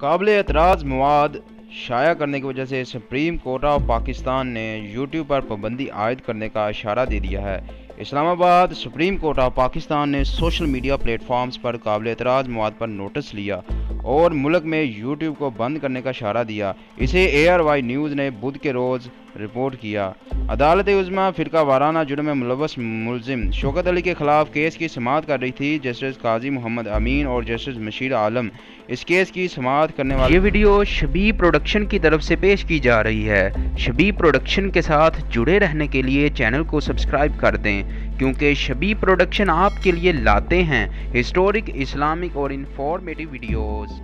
काबिल एतराज़ मवाद शाया करने की वजह से सुप्रीम कोर्ट ऑफ पाकिस्तान ने यूट्यूब पर पाबंदी आयद करने का इशारा दे दिया है। Islamabad supreme court of Pakistan ने सोशल मीडिया प्लेटफॉर्म्स पर काबिल एतराज़ मवाद पर नोटिस लिया और मुल्क में यूट्यूब को बंद करने का इशारा दिया। इसे ARY न्यूज़ ने बुध के रोज़ रिपोर्ट किया। अदालत उज़्मा फ़िरका वाराना जुर्म में मुलव्वस मुलजिम शौकत अली के खिलाफ केस की समाअत कर रही थी। जस्टिस काजी मोहम्मद अमीन और जस्टिस मशीर आलम इस केस की समाअत करने वाले। ये वीडियो शबी प्रोडक्शन की तरफ से पेश की जा रही है। शबी प्रोडक्शन के साथ जुड़े रहने के लिए चैनल को सब्सक्राइब कर दें, क्योंकि शबी प्रोडक्शन आपके लिए लाते हैं हिस्टोरिक, इस्लामिक और इंफॉर्मेटिव वीडियोस।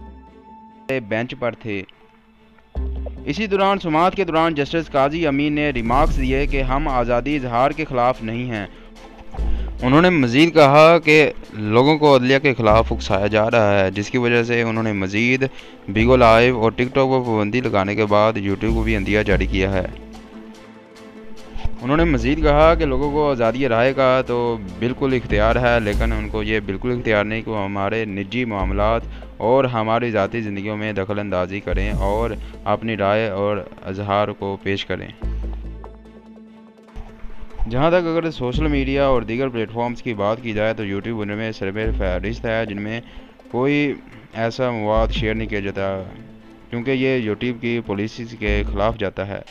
बेंच पर थे। इसी दौरान समाअत के दौरान जस्टिस काजी अमीन ने रिमार्क्स दिए कि हम आज़ादी इजहार के ख़िलाफ़ नहीं हैं। उन्होंने मज़ीद कहा कि लोगों को अदलिया के ख़िलाफ़ उकसाया जा रहा है, जिसकी वजह से उन्होंने मज़ीद बिगो लाइव और टिकटॉक पर पाबंदी लगाने के बाद यूट्यूब को भी अंदिया जारी किया है। उन्होंने मज़ीद कहा कि लोगों को आज़ादी राय का तो बिल्कुल इख्तियार है, लेकिन उनको ये बिल्कुल इख्तियार नहीं कि वो हमारे निजी मामलात और हमारी ज़ाती ज़िंदगियों में दखल अंदाज़ी करें और अपनी राय और इजहार को पेश करें। जहाँ तक अगर सोशल मीडिया और दीगर प्लेटफॉर्म्स की बात की जाए तो यूट्यूब उनमें सरबर फहरिस्त है जिनमें कोई ऐसा मवाद शेयर नहीं किया जाता, क्योंकि ये यूट्यूब की पॉलिसीज़ के ख़िलाफ़ जाता है।